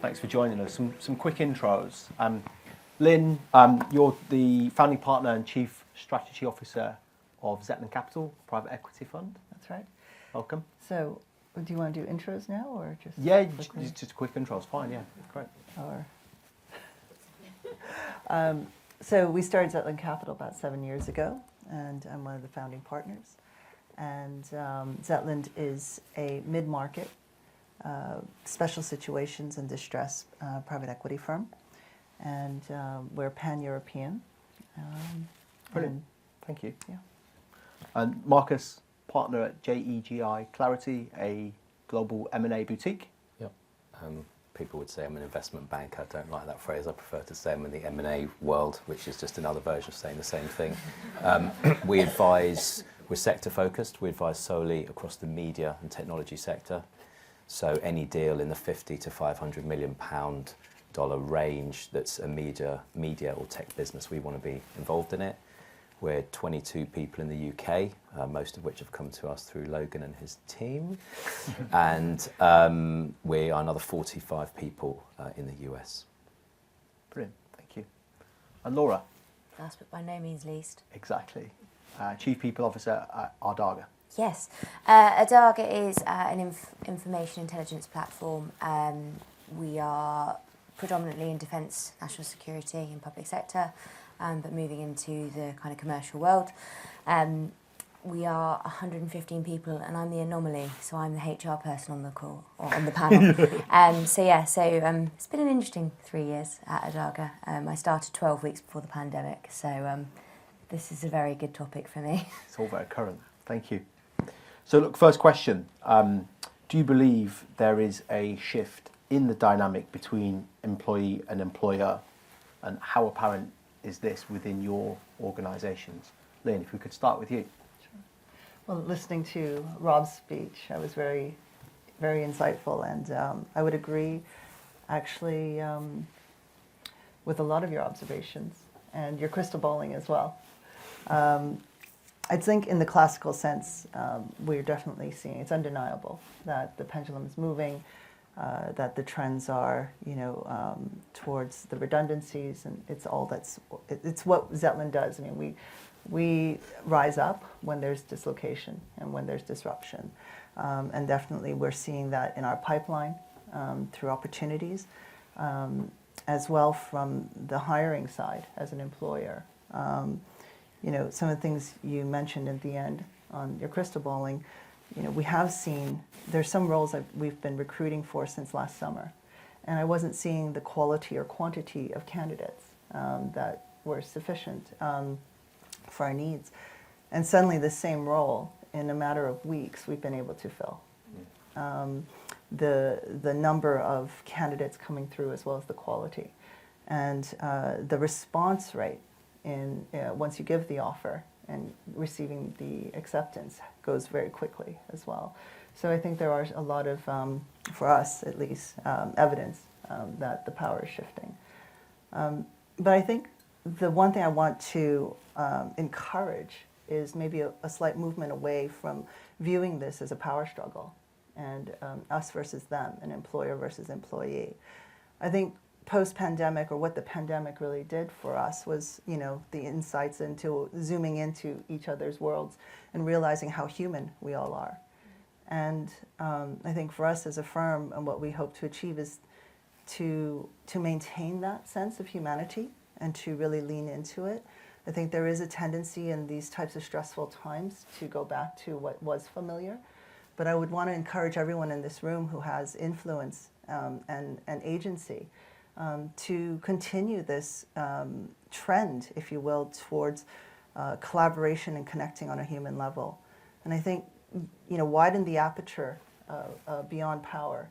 Thanks for joining us. Some quick intros. Lynn, you're the founding partner and chief strategy officer of Zetland Capital, private equity fund. That's right. Welcome. So, do you want to do intros now, or just? Yeah, just a quick intro is fine. Yeah, great. So we started Zetland Capital about 7 years ago, and I'm one of the founding partners. And Zetland is a mid-market, special situations and distress private equity firm, and we're pan-European. Brilliant. Thank you. Yeah. And Marcus, partner at JEGI Clarity, a global M&A boutique. Yep. People would say I'm an investment banker. I don't like that phrase. I prefer to say I'm in the M&A world, which is just another version of saying the same thing. We're sector focused. We advise solely across the media and technology sector. So any deal in the 50 to 500 million pound range that's a media or tech business, we want to be involved in it. We're 22 people in the UK, most of which have come to us through Logan and his team. And we are another 45 people in the US. Brilliant, thank you. And Laura? Last but by no means least. Exactly. Chief People Officer at Adaga. Yes. Adaga is an information intelligence platform. We are predominantly in defence, national security and public sector. But moving into the kind of commercial world. We are 115 people, and I'm the anomaly, so I'm the HR person on the call, or on the panel. It's been an interesting 3 years at Adaga. I started 12 weeks before the pandemic, so this is a very good topic for me. It's all very current. Thank you. So look, first question. Do you believe there is a shift in the dynamic between employee and employer, and how apparent is this within your organisations? Lynn, if we could start with you. Sure. Well, listening to Rob's speech, I was very, very insightful, and I would agree, actually, with a lot of your observations and your crystal balling as well. I think in the classical sense, we're definitely seeing, it's undeniable that the pendulum is moving, that the trends are, towards the redundancies, and it's what Zetland does. I mean, we rise up when there's dislocation and when there's disruption, and definitely we're seeing that in our pipeline through opportunities, as well from the hiring side as an employer. Some of the things you mentioned at the end on your crystal balling. We have seen, there's some roles that we've been recruiting for since last summer, and I wasn't seeing the quality or quantity of candidates that were sufficient for our needs. And suddenly the same role, in a matter of weeks, we've been able to fill. The number of candidates coming through as well as the quality. And the response rate in once you give the offer and receiving the acceptance goes very quickly as well. So I think there are a lot of, for us at least, evidence that the power is shifting. But I think the one thing I want to encourage is maybe a slight movement away from viewing this as a power struggle and us versus them, an employer versus employee. I think post-pandemic, or what the pandemic really did for us, was the insights into zooming into each other's worlds and realizing how human we all are. And I think for us as a firm, and what we hope to achieve is to maintain that sense of humanity and to really lean into it. I think there is a tendency in these types of stressful times to go back to what was familiar, but I would want to encourage everyone in this room who has influence and agency to continue this trend, if you will, towards collaboration and connecting on a human level. And I think, widen the aperture beyond power,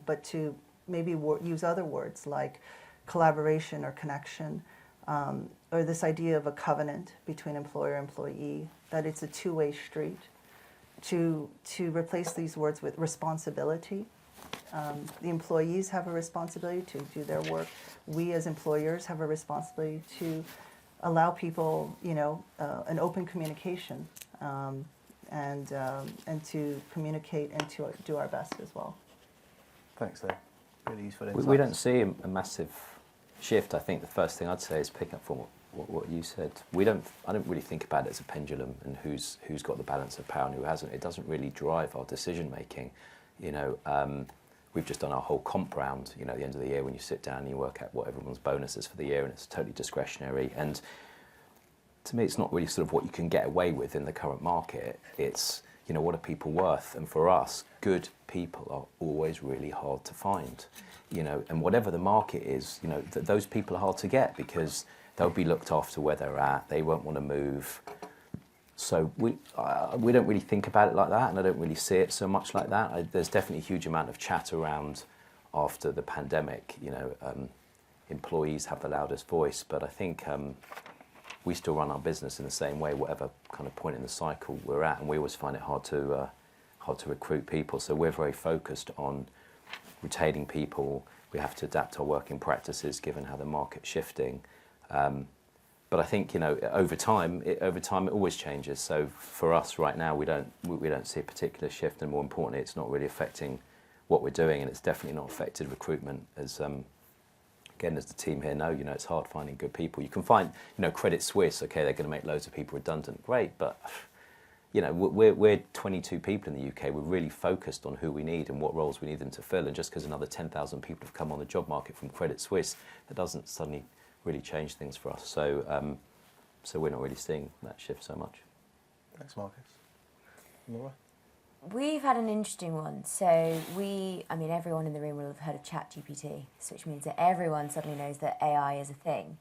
but to maybe use other words like collaboration or connection, or this idea of a covenant between employer and employee, that it's a two-way street, to replace these words with responsibility. The employees have a responsibility to do their work. We as employers have a responsibility to allow people, an open communication, and to communicate and to do our best as well. Thanks, Lynn. really useful insights. We don't see a massive shift. I think the first thing I'd say is pick up from what you said. I don't really think about it as a pendulum and who's got the balance of power and who hasn't. It doesn't really drive our decision making. We've just done our whole comp round, at the end of the year when you sit down and you work out what everyone's bonus is for the year, and it's totally discretionary. And to me, it's not really sort of what you can get away with in the current market. It's, what are people worth? And for us, good people are always really hard to find, and whatever the market is, those people are hard to get because they'll be looked after where they're at. They won't want to move. So we don't really think about it like that, and I don't really see it so much like that. There's definitely a huge amount of chat around after the pandemic. Employees have the loudest voice, but I think we still run our business in the same way, whatever kind of point in the cycle we're at, and we always find it hard to recruit people. So we're very focused on retaining people. We have to adapt our working practices given how the market's shifting. But I think over time it always changes. So for us right now, we don't see a particular shift, and more importantly, it's not really affecting what we're doing, and it's definitely not affected recruitment. As again, as the team here know, it's hard finding good people. You can find Credit Suisse. Okay, they're going to make loads of people redundant. Great, but we're 22 people in the UK. We're really focused on who we need and what roles we need them to fill. And just because another 10,000 people have come on the job market from Credit Suisse, that doesn't suddenly really change things for us. So we're not really seeing that shift so much. Thanks, Marcus. Laura? We've had an interesting one. So everyone in the room will have heard of ChatGPT, which means that everyone suddenly knows that AI is a thing.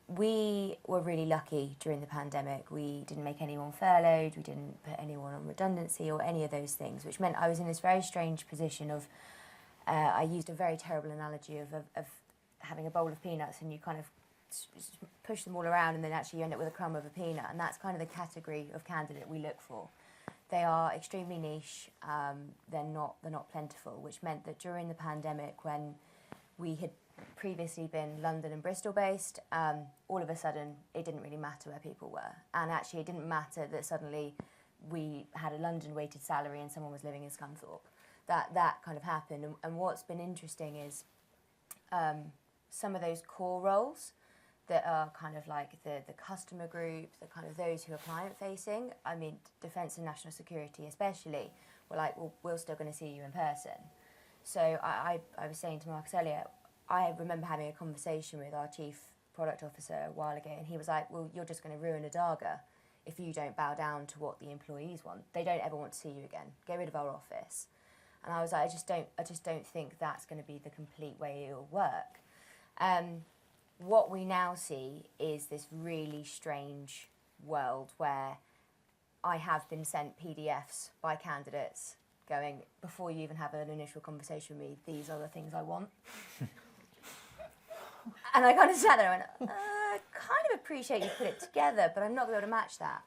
We were really lucky during the pandemic. We didn't make anyone furloughed, we didn't put anyone on redundancy or any of those things, which meant I was in this very strange position of, I used a very terrible analogy of having a bowl of peanuts, and you kind of push them all around, and then actually you end up with a crumb of a peanut. And that's kind of the category of candidate we look for. They are extremely niche. They're not plentiful, which meant that during the pandemic, when we had previously been London and Bristol based, all of a sudden it didn't really matter where people were, and actually it didn't matter that suddenly we had a London weighted salary and someone was living in Scunthorpe. That kind of happened, and what's been interesting is some of those core roles that are kind of like the customer group, the kind of those who are client facing. Defence and national security especially, we're like, well, we're still going to see you in person. So I was saying to Marcus earlier, I remember having a conversation with our chief product officer a while ago, and he was like, well, you're just going to ruin Adaga if you don't bow down to what the employees want. They don't ever want to see you again. Get rid of our office. And I was like, I just don't think that's going to be the complete way it'll work. What we now see is this really strange world where I have been sent PDFs by candidates going, before you even have an initial conversation with me, these are the things I want. And I kind of sat there and went, I kind of appreciate you put it together, but I'm not going to be able to match that.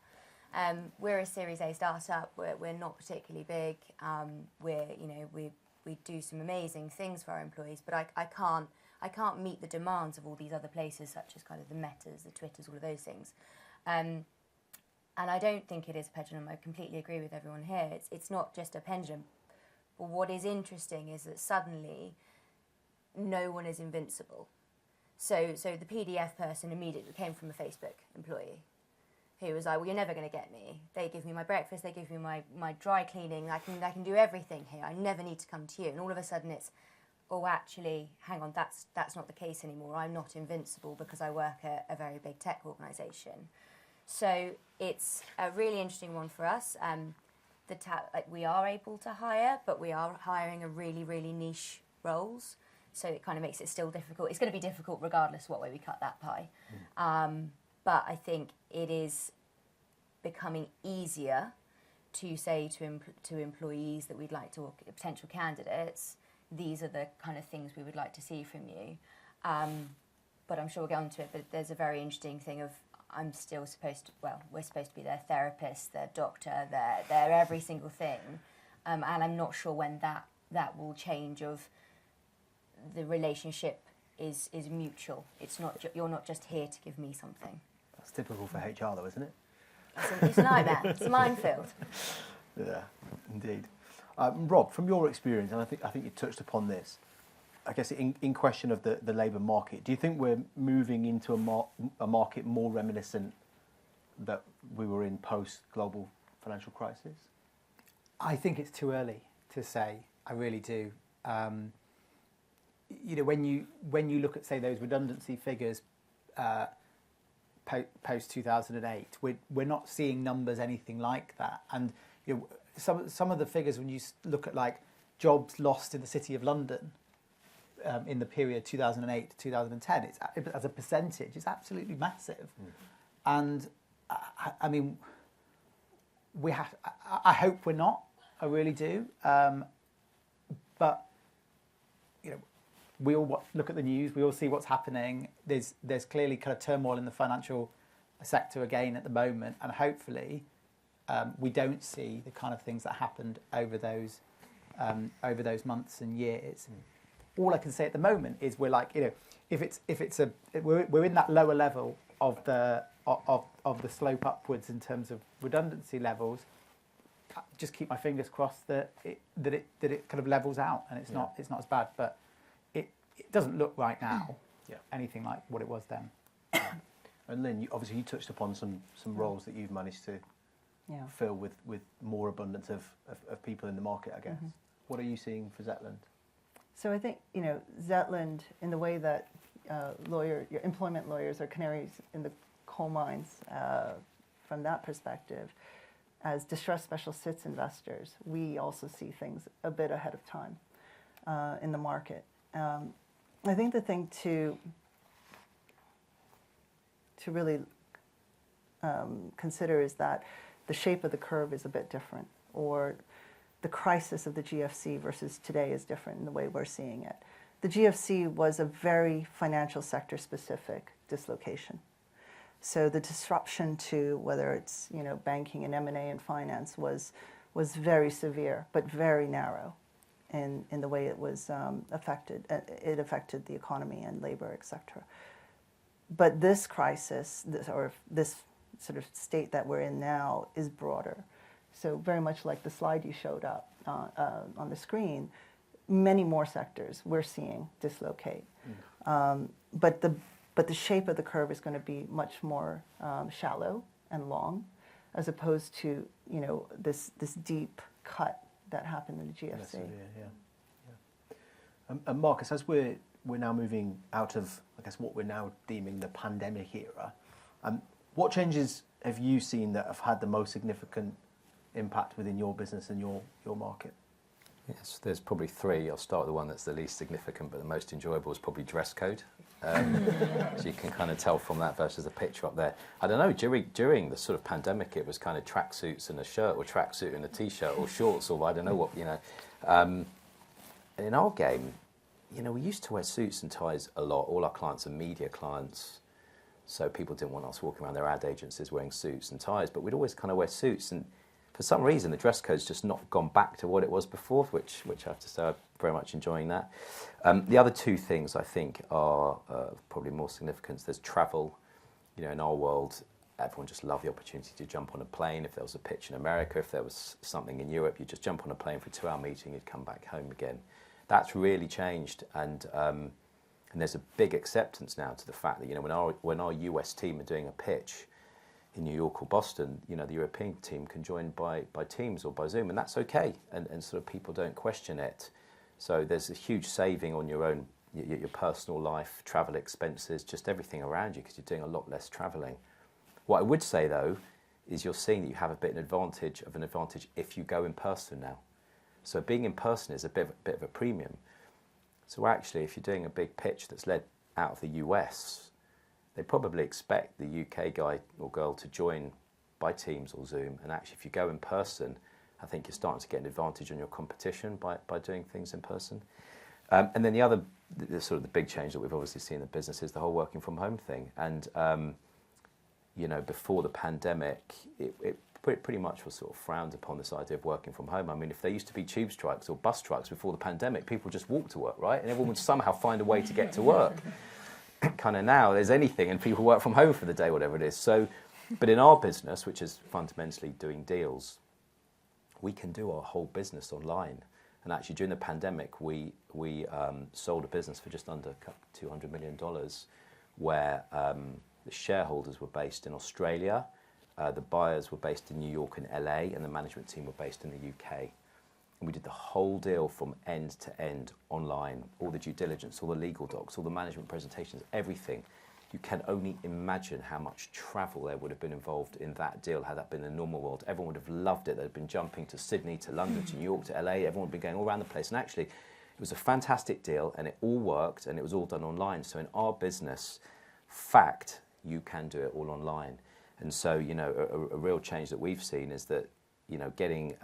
We're a Series A startup. We're not particularly big. We do some amazing things for our employees, but I can't meet the demands of all these other places, such as kind of the Metas, the Twitters, all of those things. And I don't think it is a pendulum. I completely agree with everyone here. It's not just a pendulum. But what is interesting is that suddenly no one is invincible. So the PDF person immediately came from a Facebook employee who was like, well, you're never going to get me. They give me my breakfast, they give me my dry cleaning, I can do everything here. I never need to come to you. And all of a sudden it's, oh, actually, hang on, that's not the case anymore. I'm not invincible because I work at a very big tech organisation. So it's a really interesting one for us. We are able to hire, but we are hiring a really, really niche roles. So it kind of makes it still difficult. It's going to be difficult regardless what way we cut that pie. But I think it is becoming easier to say to employees that we'd like to, or potential candidates, these are the kind of things we would like to see from you. But I'm sure we'll get onto it, but there's a very interesting thing of we're supposed to be their therapist, their doctor, their every single thing. And I'm not sure when that will change of the relationship is mutual. It's not you're not just here to give me something. That's typical for HR though, isn't it? It's a nightmare. It's a minefield. Yeah, indeed. Rob, from your experience, and I think you touched upon this, I guess in question of the labour market, do you think we're moving into a market more reminiscent that we were in post-global financial crisis? I think it's too early to say. I really do. When you look at, say, those redundancy figures post 2008, we're not seeing numbers anything like that. And some of the figures, when you look at like jobs lost in the City of London in the period 2008 to 2010, as a percentage, it's absolutely massive. And I mean, I hope we're not. I really do. But we all look at the news. We all see what's happening. There's clearly kind of turmoil in the financial sector again at the moment, and hopefully we don't see the kind of things that happened over those months and years. All I can say at the moment is we're like, we're in that lower level of the slope upwards in terms of redundancy levels. Just keep my fingers crossed that it kind of levels out and it's not as bad. But it doesn't look right now anything like what it was then. And Lynn, obviously you touched upon some roles that you've managed to fill with more abundance of people in the market, I guess. What are you seeing for Zetland? So I think, Zetland, in the way that your employment lawyers are canaries in the coal mines, from that perspective, as distressed special sits investors, we also see things a bit ahead of time in the market. I think the thing to really consider is that the shape of the curve is a bit different, or the crisis of the GFC versus today is different in the way we're seeing it. The GFC was a very financial sector specific dislocation. So the disruption to whether it's banking and M&A and finance was very severe, but very narrow in the way it was affected. It affected the economy and labor, etc. But this crisis, this sort of state that we're in now, is broader. So very much like the slide you showed up on the screen, many more sectors we're seeing dislocate. But the shape of the curve is going to be much more shallow and long, as opposed to this deep cut that happened in the GFC. Yes, and Marcus, as we're now moving out of, I guess, what we're now deeming the pandemic era, what changes have you seen that have had the most significant impact within your business and your market? Yes, there's probably three. I'll start with the one that's the least significant, but the most enjoyable is probably dress code. So you can kind of tell from that versus the picture up there. I don't know, during the sort of pandemic, it was kind of tracksuits and a shirt, or tracksuit and a t-shirt, or shorts, or I don't know what, And in our game, we used to wear suits and ties a lot. All our clients are media clients, so people didn't want us walking around their ad agencies wearing suits and ties, but we'd always kind of wear suits. And for some reason, the dress code's just not gone back to what it was before, which I have to say I'm very much enjoying that. The other two things I think are probably more significant. There's travel. In our world, everyone just loved the opportunity to jump on a plane. If there was a pitch in America, if there was something in Europe, you'd just jump on a plane for a 2-hour meeting, you'd come back home again. That's really changed, and there's a big acceptance now to the fact that when our US team are doing a pitch in New York or Boston, the European team can join by Teams or by Zoom, and that's okay, and sort of people don't question it. So there's a huge saving on your own, your personal life, travel expenses, just everything around you, because you're doing a lot less travelling. What I would say though is you're seeing that you have a bit of an advantage if you go in person now. So being in person is a bit of a premium. So actually, if you're doing a big pitch that's led out of the US, they probably expect the UK guy or girl to join by Teams or Zoom. And actually, if you go in person, I think you're starting to get an advantage on your competition by doing things in person. And then the sort of the big change that we've obviously seen in the business is the whole working from home thing. And, before the pandemic, it pretty much was sort of frowned upon, this idea of working from home. I mean, if there used to be tube strikes or bus strikes before the pandemic, people just walked to work, right? And everyone would somehow find a way to get to work. Kind of now, there's anything and people work from home for the day, whatever it is. So, but in our business, which is fundamentally doing deals, we can do our whole business online. And actually, during the pandemic, we sold a business for just under $200 million, where the shareholders were based in Australia, the buyers were based in New York and LA, and the management team were based in the UK. And we did the whole deal from end to end online, all the due diligence, all the legal docs, all the management presentations, everything. You can only imagine how much travel there would have been involved in that deal had that been the normal world. Everyone would have loved it. They'd been jumping to Sydney, to London, to New York, to LA. Everyone would be going all around the place. And actually, it was a fantastic deal, and it all worked, and it was all done online. So in our business, fact, you can do it all online. And so, you know, a real change that we've seen is that, you know, getting...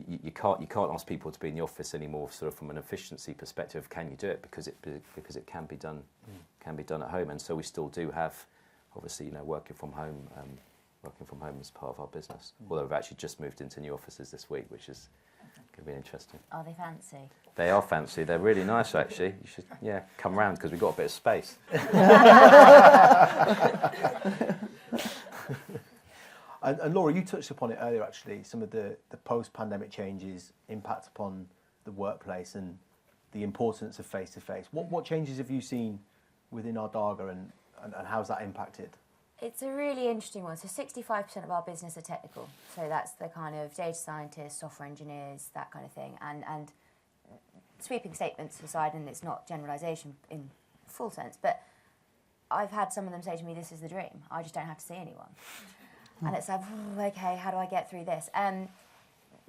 You can't ask people to be in the office anymore, sort of from an efficiency perspective. Can you do it? Because it can be done at home. And so we still do have, obviously, you know, working from home as part of our business. Although we've actually just moved into new offices this week, which is going to be interesting. Are they fancy? They are fancy. They're really nice, actually. You should come round because we've got a bit of space. And Laura, you touched upon it earlier, actually, some of the post-pandemic changes impact upon the workplace and the importance of face-to-face. What changes have you seen within Ardagh and how's that impacted? It's a really interesting one. So 65% of our business are technical. So that's the kind of data scientists, software engineers, that kind of thing. And sweeping statements aside, and it's not generalisation in full sense, but I've had some of them say to me, this is the dream. I just don't have to see anyone. And it's like, okay, how do I get through this?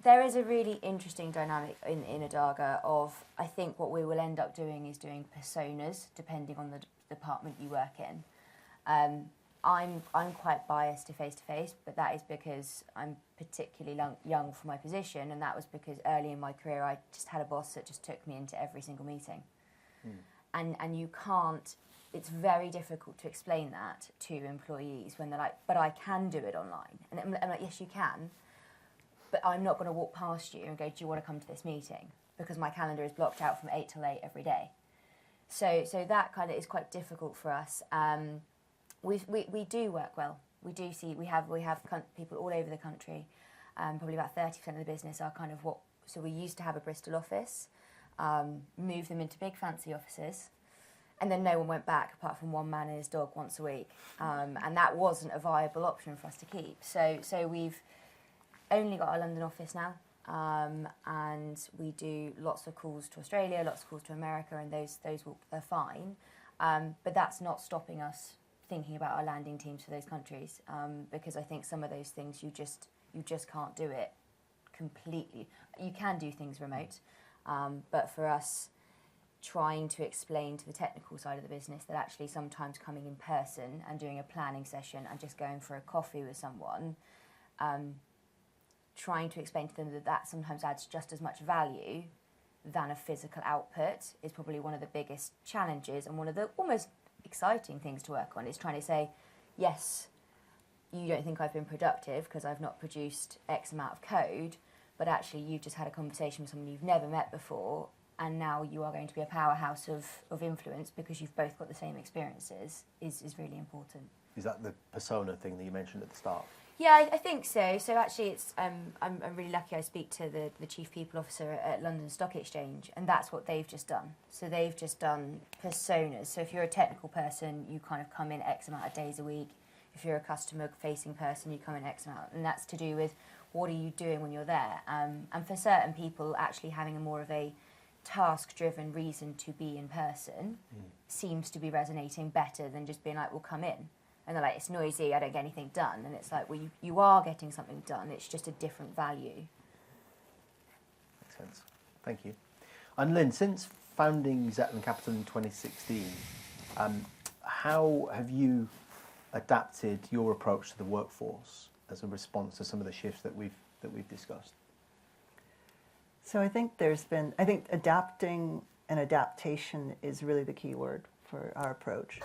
There is a really interesting dynamic in Ardagh of, I think what we will end up doing is doing personas, depending on the department you work in. I'm quite biased to face-to-face, but that is because I'm particularly young for my position, and that was because early in my career I just had a boss that just took me into every single meeting. And you can't... It's very difficult to explain that to employees when they're like, but I can do it online. And I'm like, yes, you can, but I'm not going to walk past you and go, do you want to come to this meeting? Because my calendar is blocked out from 8 till 8 every day. So that kind of is quite difficult for us. We do work well. We have people all over the country. Probably about 30% of the business are kind of so we used to have a Bristol office, moved them into big fancy offices. And then no one went back apart from one man and his dog once a week. And that wasn't a viable option for us to keep. So we've only got our London office now. And we do lots of calls to Australia, lots of calls to America, and those are fine. But that's not stopping us thinking about our landing teams for those countries. Because I think some of those things you just can't do it completely. You can do things remote. But for us, trying to explain to the technical side of the business that actually sometimes coming in person and doing a planning session and just going for a coffee with someone, trying to explain to them that sometimes adds just as much value than a physical output is probably one of the biggest challenges, and one of the almost exciting things to work on is trying to say, yes, you don't think I've been productive because I've not produced X amount of code, but actually you've just had a conversation with someone you've never met before, and now you are going to be a powerhouse of influence because you've both got the same experiences is really important. Is that the persona thing that you mentioned at the start? Yeah, I think so. So actually it's I'm really lucky I speak to the Chief People Officer at London Stock Exchange, and that's what they've just done. So they've just done personas. So if you're a technical person, you kind of come in X amount of days a week. If you're a customer-facing person, you come in X amount. And that's to do with what are you doing when you're there. And for certain people, actually having a more of a task-driven reason to be in person seems to be resonating better than just being like, well, come in. And they're like, it's noisy, I don't get anything done. And it's like, well, you are getting something done, it's just a different value. Makes sense. Thank you. And Lynn, since founding Zetland Capital in 2016, how have you adapted your approach to the workforce as a response to some of the shifts that we've discussed? So I think adapting and adaptation is really the key word for our approach.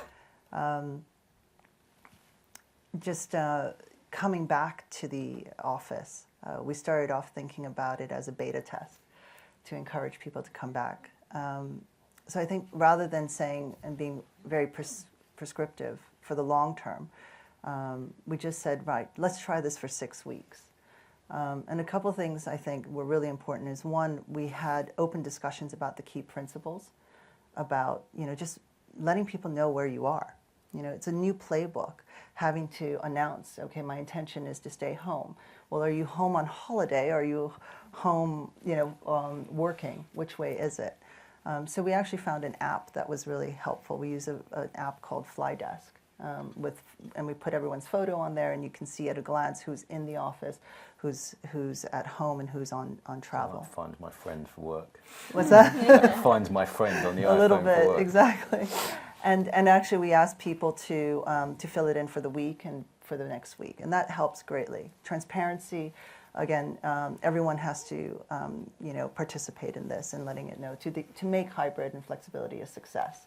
Coming back to the office, we started off thinking about it as a beta test to encourage people to come back. So I think rather than saying and being very prescriptive for the long term, we just said, right, let's try this for 6 weeks. And a couple things I think were really important is, one, we had open discussions about the key principles, about, just letting people know where you are. It's a new playbook, having to announce, okay, my intention is to stay home. Well, are you home on holiday? Are you home, working? Which way is it? So we actually found an app that was really helpful. We use an app called Flydesk, and we put everyone's photo on there, and you can see at a glance who's in the office, who's at home, and who's on travel. I'll find my friend for work. What's that? Find my friend on the iPhone A little for bit, work. exactly. And actually, we asked people to fill it in for the week and for the next week, and that helps greatly. Transparency, again, everyone has to participate in this and letting it know to make hybrid and flexibility a success.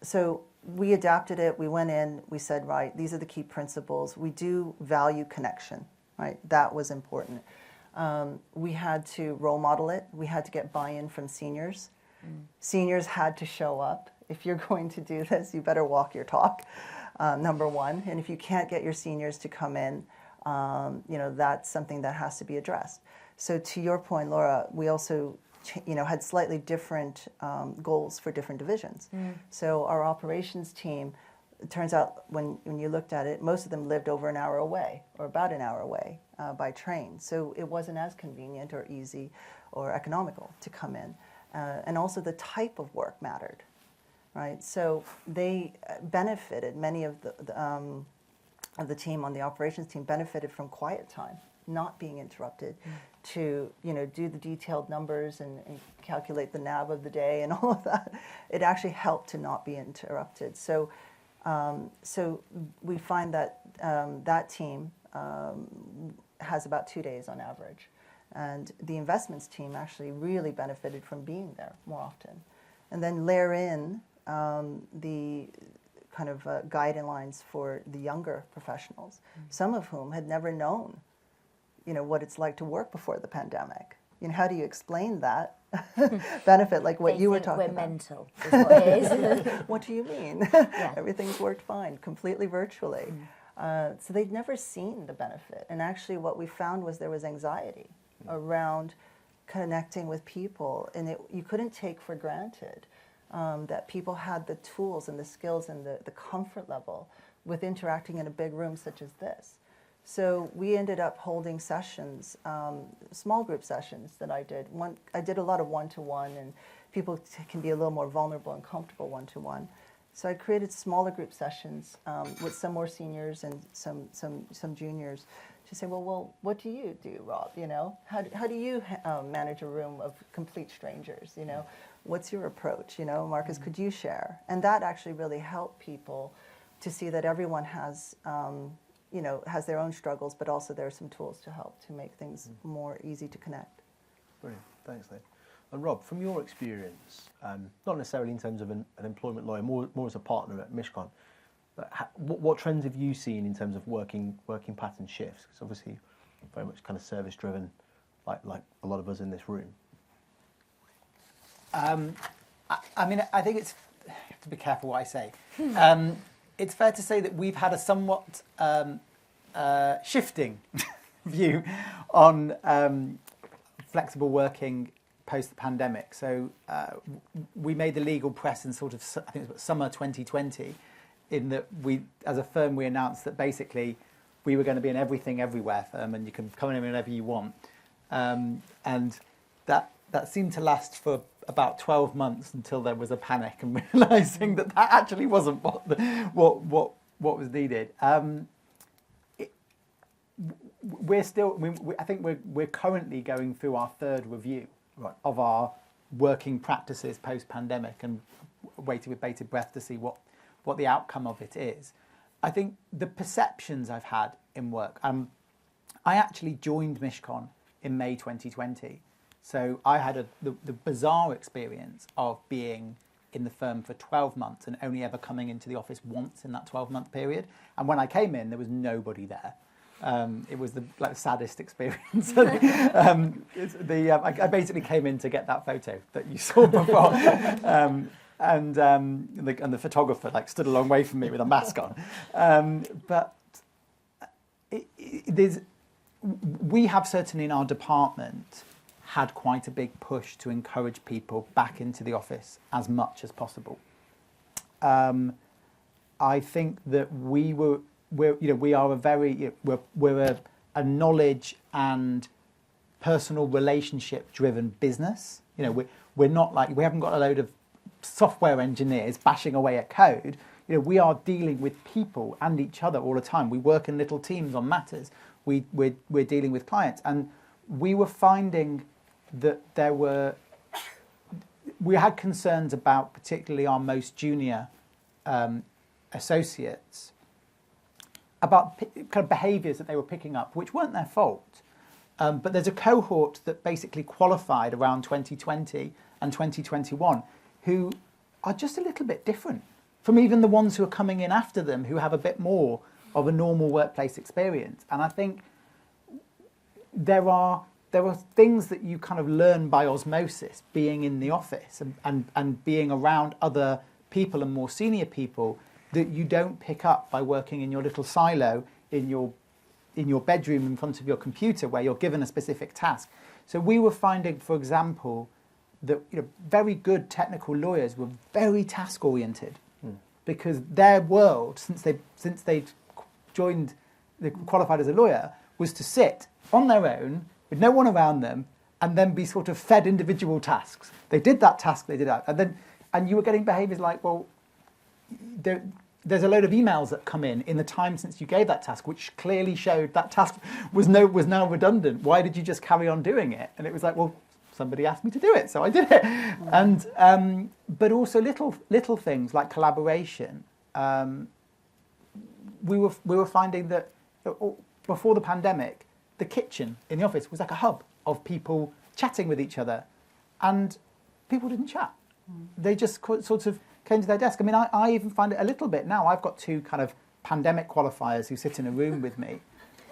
So we adapted it. We went in. We said, right, these are the key principles. We do value connection, right? That was important. We had to role model it. We had to get buy-in from seniors. Seniors had to show up. If you're going to do this, you better walk your talk, number one. And if you can't get your seniors to come in, that's something that has to be addressed. So to your point, Laura, we also had slightly different goals for different divisions. So our operations team, it turns out when you looked at it, most of them lived over an hour away, or about an hour away by train. So it wasn't as convenient or easy or economical to come in. And also the type of work mattered, right? So they benefited, many of the team on the operations team benefited from quiet time, not being interrupted, to do the detailed numbers and calculate the NAV of the day and all of that. It actually helped to not be interrupted. So we find that that team has about 2 days on average. And the investments team actually really benefited from being there more often. And then layer in the kind of guidelines for the younger professionals, some of whom had never known, what it's like to work before the pandemic. How do you explain that benefit, like what you were talking about? We're mental, is what it is. What do you mean? Yeah. Everything's worked fine, completely virtually. So they'd never seen the benefit. And actually what we found was there was anxiety around connecting with people. And you couldn't take for granted that people had the tools and the skills and the comfort level with interacting in a big room such as this. So we ended up holding sessions, small group sessions that I did. I did a lot of one-to-one, and people can be a little more vulnerable and comfortable one-to-one. So I created smaller group sessions with some more seniors and some juniors to say, well, what do you do, Rob? How do you manage a room of complete strangers? What's your approach? Marcus, could you share? And that actually really helped people to see that everyone has has their own struggles, but also there are some tools to help to make things more easy to connect. Brilliant, thanks, Lynn. And Rob, from your experience, not necessarily in terms of an employment lawyer, more as a partner at Mishcon, but what trends have you seen in terms of working pattern shifts? Because obviously, very much kind of service driven, like a lot of us in this room. I think it's, I have to be careful what I say. It's fair to say that we've had a somewhat shifting view on flexible working post the pandemic. So we made the legal press in sort of, I think it was summer 2020, in that we, as a firm, we announced that basically we were going to be an everything everywhere firm, and you can come in whenever you want. And that seemed to last for about 12 months until there was a panic and realising that actually wasn't what was needed. We're still, I think we're currently going through our third review of our working practices post-pandemic, and waiting with bated breath to see what the outcome of it is. I think the perceptions I've had in work, I actually joined Mishcon in May 2020. So I had the bizarre experience of being in the firm for 12 months and only ever coming into the office once in that 12-month period. And when I came in, there was nobody there. It was the saddest experience. I basically came in to get that photo that you saw before, and the photographer stood a long way from me with a mask on. But there's we have certainly in our department had quite a big push to encourage people back into the office as much as possible. I think that we are a very, we're a knowledge and personal relationship driven business. We're not like, we haven't got a load of software engineers bashing away at code. We are dealing with people and each other all the time. We work in little teams on matters. We're dealing with clients, and we were finding that we had concerns about particularly our most junior associates about kind of behaviours that they were picking up, which weren't their fault. But there's a cohort that basically qualified around 2020 and 2021 who are just a little bit different from even the ones who are coming in after them, who have a bit more of a normal workplace experience. And I think there are things that you kind of learn by osmosis, being in the office and being around other people and more senior people, that you don't pick up by working in your little silo in your bedroom in front of your computer where you're given a specific task. So we were finding, for example, that very good technical lawyers were very task oriented, because their world, since they'd joined, they qualified as a lawyer, was to sit on their own with no one around them and then be sort of fed individual tasks. They did that task, they did that, and you were getting behaviours like, well, there's a load of emails that come in the time since you gave that task, which clearly showed that task was now redundant. Why did you just carry on doing it? And it was like, well, somebody asked me to do it, so I did it. And but also little things like collaboration. We were finding that before the pandemic, the kitchen in the office was like a hub of people chatting with each other, and people didn't chat. They just sort of came to their desk. I mean, I even find it a little bit now. I've got two kind of pandemic qualifiers who sit in a room with me.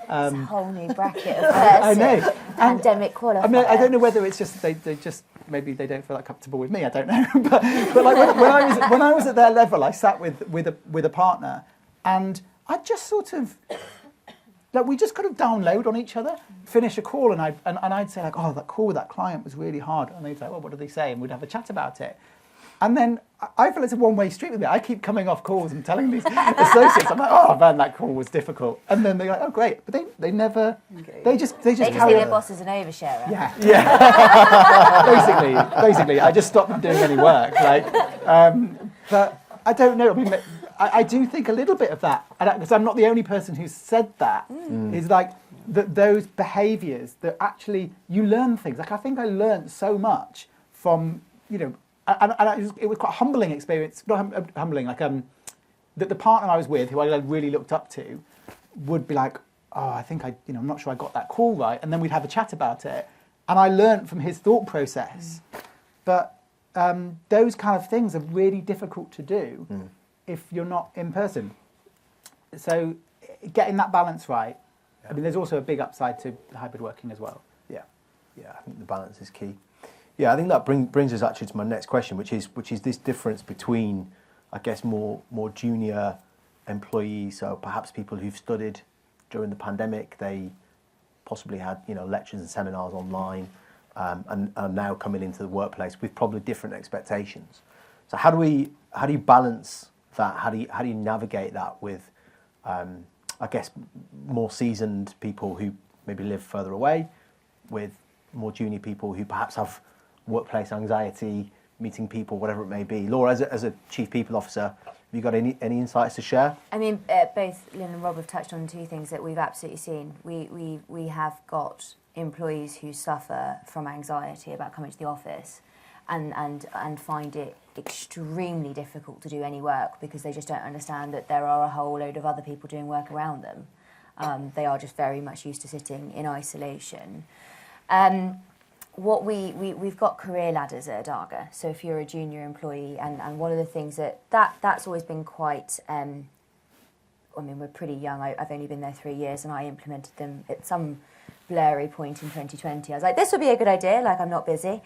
It's a whole new bracket of person. I know. Pandemic qualifier. I mean, I don't know whether it's just they just maybe they don't feel that comfortable with me. I don't know. but like when I was at their level, I sat with a partner, and I just sort of like we just kind of download on each other, finish a call, and I'd say like, oh, that call with that client was really hard, and they'd say, well, what did they say? And we'd have a chat about it. And then I feel it's a one-way street with me. I keep coming off calls and telling these associates, I'm like, oh man, that call was difficult. And then they're like, oh great, but they never, they just think carry their on. boss is an oversharer. Yeah. basically, I just stopped them doing any work. But I don't know. I mean, I do think a little bit of that, because I'm not the only person who's said that. Is like that those behaviours that actually you learn things. Like I think I learned so much from And it was quite a humbling experience, not humbling, like that the partner I was with, who I really looked up to, would be like, oh, I think I'm not sure I got that call right, and then we'd have a chat about it, and I learnt from his thought process. But those kind of things are really difficult to do if you're not in person. So getting that balance right, I mean, there's also a big upside to hybrid working as well. Yeah, I think the balance is key. Yeah, I think that brings us actually to my next question, which is this difference between, I guess, more junior employees, so perhaps people who've studied during the pandemic, they possibly had lectures and seminars online, and are now coming into the workplace with probably different expectations. So how do you balance that? How do you navigate that with, I guess, more seasoned people who maybe live further away, with more junior people who perhaps have workplace anxiety, meeting people, whatever it may be. Laura, as a Chief People Officer, have you got any insights to share? I mean, both Lynn and Rob have touched on two things that we've absolutely seen. We have got employees who suffer from anxiety about coming to the office and find it extremely difficult to do any work because they just don't understand that there are a whole load of other people doing work around them. They are just very much used to sitting in isolation. What we've got career ladders at Adaga. So if you're a junior employee, and one of the things that's always been quite. I mean, we're pretty young. I've only been there 3 years, and I implemented them at some blurry point in 2020. I was like, this would be a good idea. Like, I'm not busy.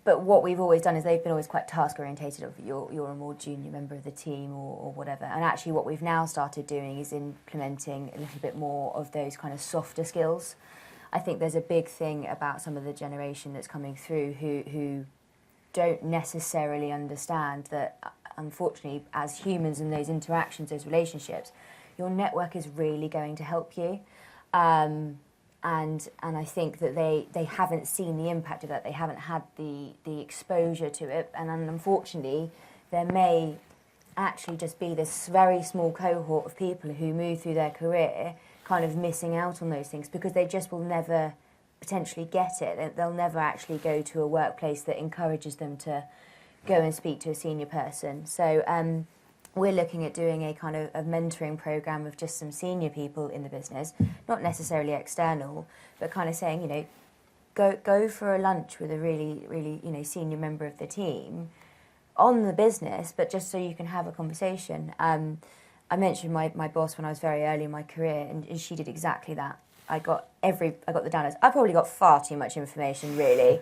but what we've always done is they've been always quite task orientated of you're a more junior member of the team or whatever. And actually what we've now started doing is implementing a little bit more of those kind of softer skills. I think there's a big thing about some of the generation that's coming through who don't necessarily understand that, unfortunately, as humans in those interactions, those relationships, your network is really going to help you. And I think that they haven't seen the impact of that. They haven't had the exposure to it. And unfortunately, there may actually just be this very small cohort of people who move through their career kind of missing out on those things because they just will never potentially get it. They'll never actually go to a workplace that encourages them to go and speak to a senior person. So we're looking at doing a kind of a mentoring program of just some senior people in the business, not necessarily external, but kind of saying, you know, go for a lunch with a really, you know, senior member of the team on the business, but just so you can have a conversation. I mentioned my boss when I was very early in my career, and she did exactly that. I got the downloads. I probably got far too much information, really.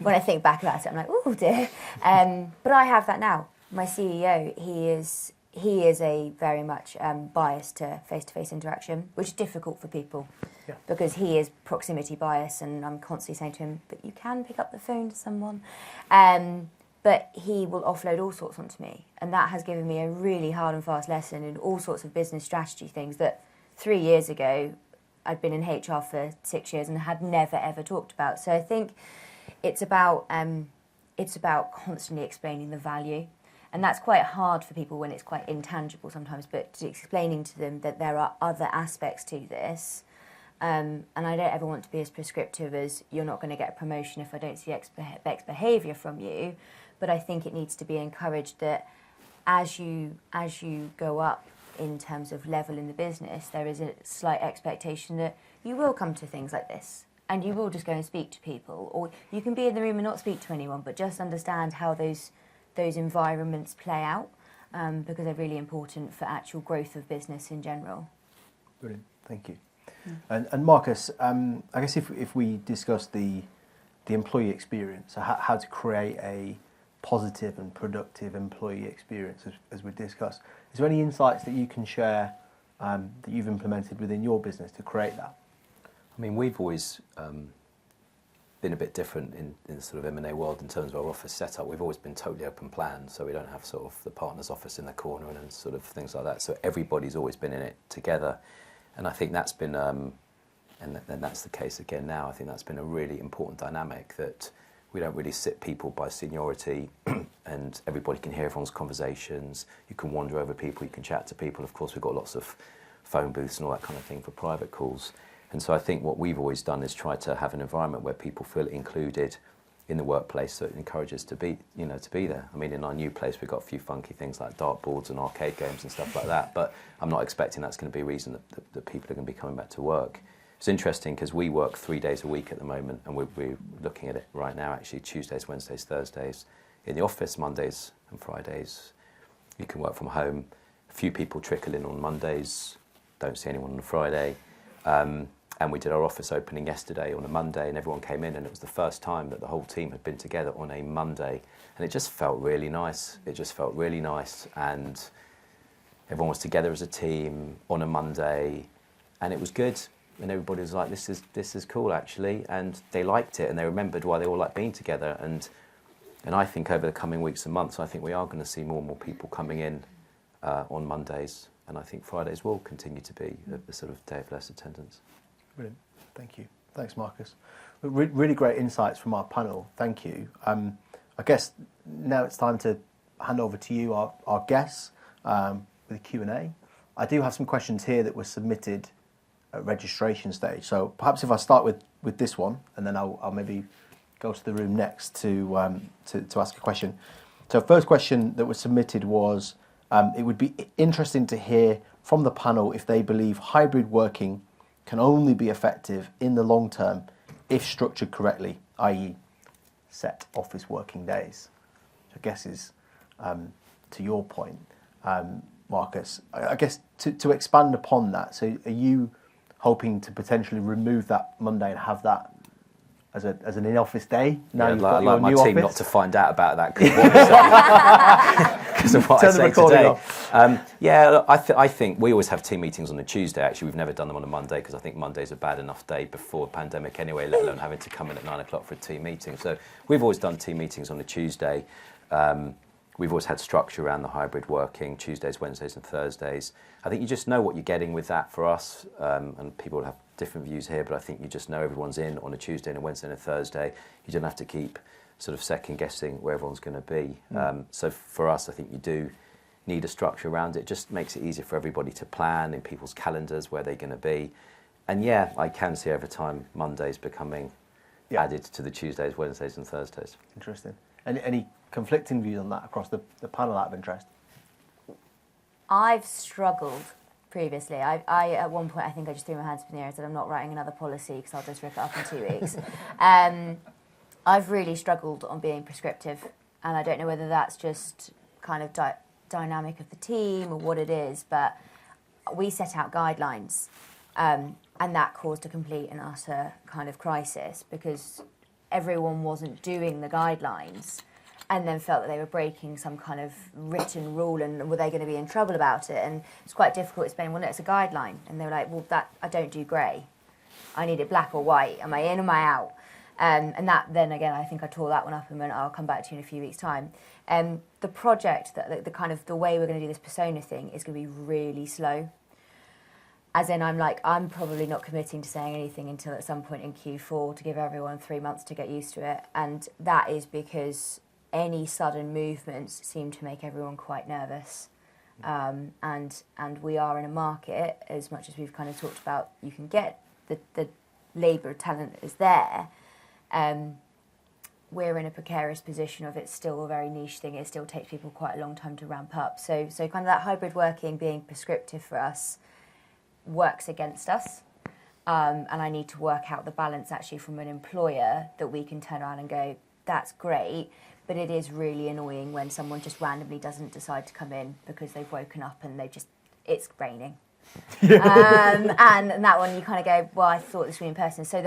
When I think back about it, I'm like, oh dear. But I have that now. My CEO, he is a very much biased to face-to-face interaction, which is difficult for people because he is proximity bias, and I'm constantly saying to him, but you can pick up the phone to someone. But he will offload all sorts onto me, and that has given me a really hard and fast lesson in all sorts of business strategy things that 3 years ago I'd been in HR for 6 years and had never ever talked about. So I think it's about constantly explaining the value. And that's quite hard for people when it's quite intangible sometimes, but explaining to them that there are other aspects to this. And I don't ever want to be as prescriptive as you're not going to get a promotion if I don't see X behaviour from you. But I think it needs to be encouraged that as you go up in terms of level in the business, there is a slight expectation that you will come to things like this and you will just go and speak to people. Or you can be in the room and not speak to anyone, but just understand how those environments play out because they're really important for actual growth of business in general. Brilliant, thank you. And Marcus, I guess if we discuss the employee experience, so how to create a positive and productive employee experience as we discussed, is there any insights that you can share that you've implemented within your business to create that? I mean, we've always been a bit different in the sort of M&A world in terms of our office setup. We've always been totally open plan, so we don't have sort of the partner's office in the corner and sort of things like that. So everybody's always been in it together. And I think that's been, and that's the case again now, I think that's been a really important dynamic that we don't really sit people by seniority and everybody can hear everyone's conversations. You can wander over people, you can chat to people. Of course, we've got lots of phone booths and all that kind of thing for private calls. And so I think what we've always done is try to have an environment where people feel included in the workplace, so it encourages to be there. I mean, in our new place, we've got a few funky things like dartboards and arcade games and stuff like that, but I'm not expecting that's going to be a reason that people are going to be coming back to work. It's interesting because we work 3 days a week at the moment, and we're looking at it right now, actually, Tuesdays, Wednesdays, Thursdays in the office, Mondays and Fridays. You can work from home. A few people trickle in on Mondays, don't see anyone on a Friday. And we did our office opening yesterday on a Monday, and everyone came in, and it was the first time that the whole team had been together on a Monday. And it just felt really nice. It just felt really nice. And everyone was together as a team on a Monday, and it was good. And everybody was like, this is cool, actually. And they liked it, and they remembered why they all liked being together. And I think over the coming weeks and months, I think we are going to see more and more people coming in on Mondays. And I think Fridays will continue to be the sort of day of less attendance. Brilliant. Thank you. Thanks, Marcus. Really great insights from our panel. Thank you. I guess now it's time to hand over to you, our guests, with a Q&A. I do have some questions here that were submitted at registration stage. So perhaps if I start with this one, and then I'll maybe go to the room next to ask a question. So first question that was submitted was, it would be interesting to hear from the panel if they believe hybrid working can only be effective in the long term if structured correctly, i.e. set office working days. Which I guess is, to your point, Marcus, I guess to expand upon that, so are you hoping to potentially remove that Monday and have that as an in-office day. Now Yeah, you've I'd got your like my new team office. not to find out about that because of what Turn I the say recording today. off. Yeah, look, I think we always have team meetings on a Tuesday. Actually, we've never done them on a Monday because I think Monday's a bad enough day before the pandemic anyway, let alone having to come in at 9 o'clock for a team meeting. So we've always done team meetings on a Tuesday. We've always had structure around the hybrid working, Tuesdays, Wednesdays and Thursdays. I think you just know what you're getting with that for us, and people have different views here, but I think you just know everyone's in on a Tuesday and a Wednesday and a Thursday. You don't have to keep sort of second guessing where everyone's going to be. So for us, I think you do need a structure around it. It just makes it easier for everybody to plan in people's calendars where they're going to be. And yeah, I can see over time Mondays becoming added to the Tuesdays, Wednesdays and Thursdays. Interesting. Any conflicting views on that across the panel out of interest? I've struggled previously. I at one point, I think I just threw my hands up in the air and said, I'm not writing another policy because I'll just rip it up in 2 weeks. I've really struggled on being prescriptive, and I don't know whether that's just kind of dynamic of the team or what it is, but we set out guidelines, and that caused a complete and utter kind of crisis because everyone wasn't doing the guidelines and then felt that they were breaking some kind of written rule and were they going to be in trouble about it. And it's quite difficult to explain, well, no, it's a guideline. And they were like, well, that I don't do grey. I need it black or white. Am I in, am I out? And that then, again, I think I tore that one up and went, I'll come back to you in a few weeks' time. The project, the kind of the way we're going to do this persona thing is going to be really slow. As in, I'm probably not committing to saying anything until at some point in Q4 to give everyone 3 months to get used to it. And that is because any sudden movements seem to make everyone quite nervous. And we are in a market, as much as we've kind of talked about, you can get the labour talent is there. We're in a precarious position of it's still a very niche thing. It still takes people quite a long time to ramp up. So kind of that hybrid working being prescriptive for us works against us. And I need to work out the balance actually from an employer that we can turn around and go, that's great, but it is really annoying when someone just randomly doesn't decide to come in because they've woken up and it's raining. And that one you kind of go, well, I thought this would be in person. So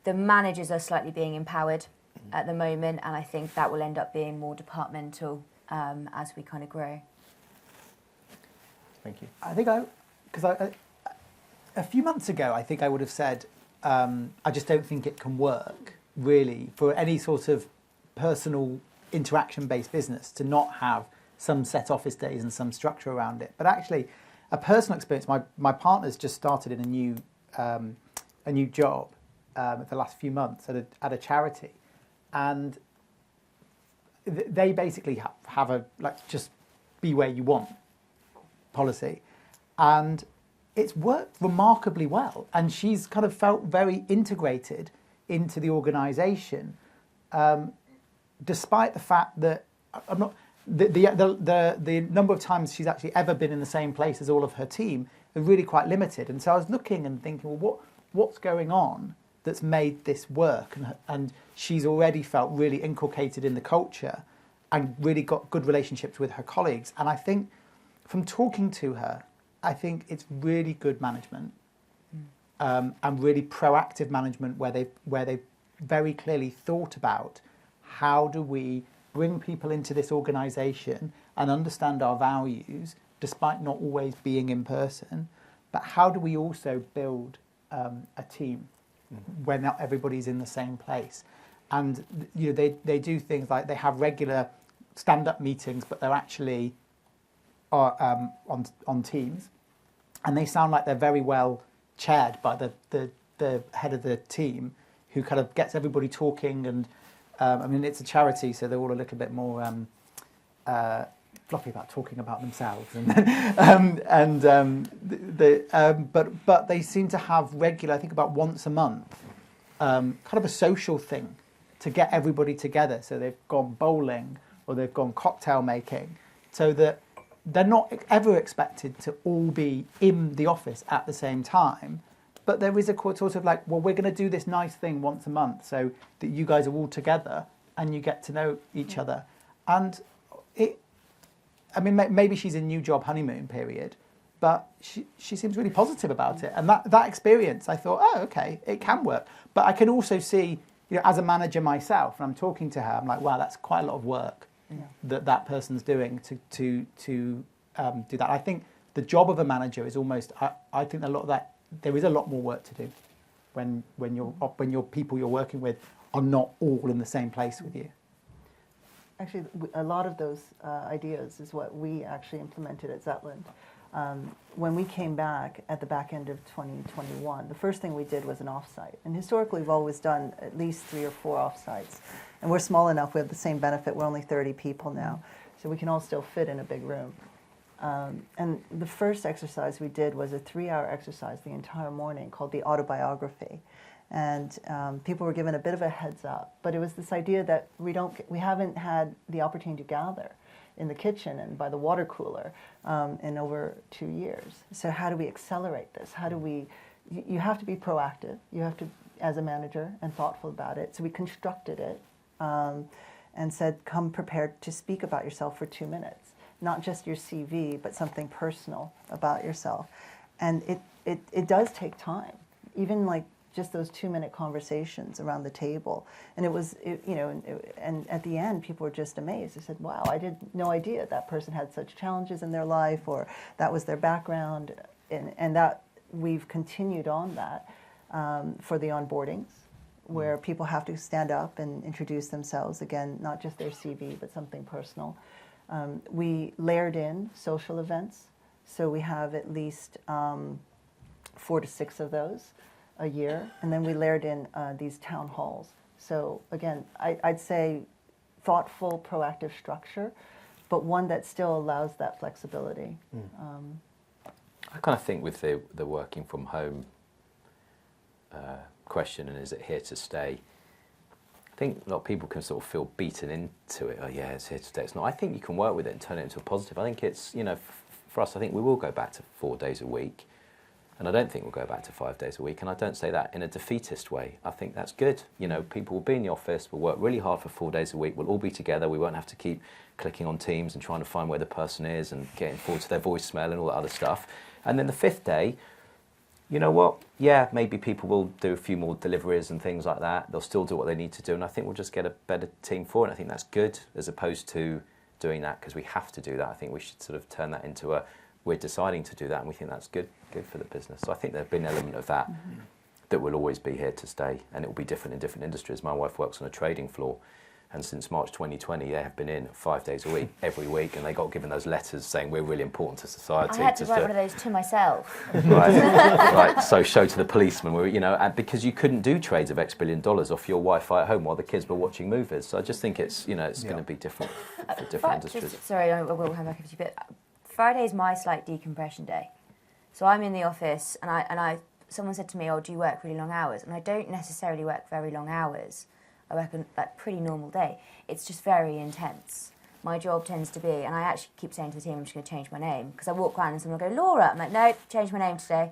the managers are slightly being empowered at the moment, and I think that will end up being more departmental as we kind of grow. Thank you. I think a few months ago, I think I would have said, I just don't think it can work, really, for any sort of personal interaction-based business to not have some set office days and some structure around it. But actually, a personal experience, my partner's just started in a new job for the last few months at a charity. And they basically have a, just be where you want policy. And it's worked remarkably well. And she's kind of felt very integrated into the organisation, despite the fact that I'm not the number of times she's actually ever been in the same place as all of her team are really quite limited. And so I was looking and thinking, well, what's going on that's made this work? And she's already felt really inculcated in the culture and really got good relationships with her colleagues. And I think from talking to her, I think it's really good management and really proactive management where they've very clearly thought about how do we bring people into this organisation and understand our values, despite not always being in person, but how do we also build a team when not everybody's in the same place? And they do things like they have regular stand-up meetings, but they're actually on Teams, and they sound like they're very well chaired by the head of the team, who kind of gets everybody talking. And I mean, it's a charity, so they're all a little bit more floppy about talking about themselves, but they seem to have regular, I think about once a month, kind of a social thing to get everybody together. So they've gone bowling or they've gone cocktail making, so that they're not ever expected to all be in the office at the same time. But there is a sort of like, well, we're going to do this nice thing once a month so that you guys are all together and you get to know each other. And maybe she's in new job honeymoon period, but she seems really positive about it. And that experience, I thought, oh, okay, it can work. But I can also see, as a manager myself, and I'm talking to her, I'm like, wow, that's quite a lot of work that person's doing to do that. I think the job of a manager is almost, I think a lot of that, there is a lot more work to do when your people you're working with are not all in the same place with you. Actually, a lot of those ideas is what we actually implemented at Zetland. When we came back at the back end of 2021, the first thing we did was an offsite. And historically, we've always done at least 3 or 4 offsites. And we're small enough, we have the same benefit, we're only 30 people now. So we can all still fit in a big room. And the first exercise we did was a 3-hour exercise the entire morning called the autobiography. And people were given a bit of a heads up, but it was this idea that we haven't had the opportunity to gather in the kitchen and by the water cooler in over 2 years. So how do we accelerate this? You have to be proactive. You have to, as a manager, and thoughtful about it. So we constructed it and said, come prepared to speak about yourself for 2 minutes. Not just your CV, but something personal about yourself. And it does take time, even like just those 2-minute conversations around the table. And and at the end, people were just amazed. They said, wow, I had no idea that person had such challenges in their life, or that was their background. And that we've continued on that for the onboardings, where people have to stand up and introduce themselves. Again, not just their CV, but something personal. We layered in social events. So we have at least 4 to 6 of those a year, and then we layered in these town halls. So again, I'd say thoughtful, proactive structure, but one that still allows that flexibility. I kind of think with the working from home question, and is it here to stay? I think a lot of people can sort of feel beaten into it. Oh yeah, it's here to stay. It's not. I think you can work with it and turn it into a positive. I think it's, for us, I think we will go back to 4 days a week. And I don't think we'll go back to 5 days a week. And I don't say that in a defeatist way. I think that's good. People will be in the office, we'll work really hard for 4 days a week, we'll all be together, we won't have to keep clicking on Teams and trying to find where the person is and getting forward to their voicemail and all that other stuff. And then the 5th day, you know what? Yeah, maybe people will do a few more deliveries and things like that. They'll still do what they need to do. And I think we'll just get a better team for it. I think that's good, as opposed to doing that because we have to do that. I think we should sort of turn that into we're deciding to do that, and we think that's good for the business. So I think there'll be an element of that that will always be here to stay, and it will be different in different industries. My wife works on a trading floor, and since March 2020, they have been in 5 days a week, every week, and they got given those letters saying we're really important to society. I had to write one of those to myself. Right. So show to the policeman, because you couldn't do trades of X billion dollars off your Wi-Fi at home while the kids were watching movies. So I just think it's going to be different for different industries. Sorry, I will hand back over to you, but Friday is my slight decompression day. So I'm in the office, and someone said to me, "Oh, do you work really long hours?" And I don't necessarily work very long hours. I work a pretty normal day. It's just very intense. My job tends to be, and I actually keep saying to the team, I'm just going to change my name, because I walk around and someone will go, "Laura." I'm like, "No, change my name today."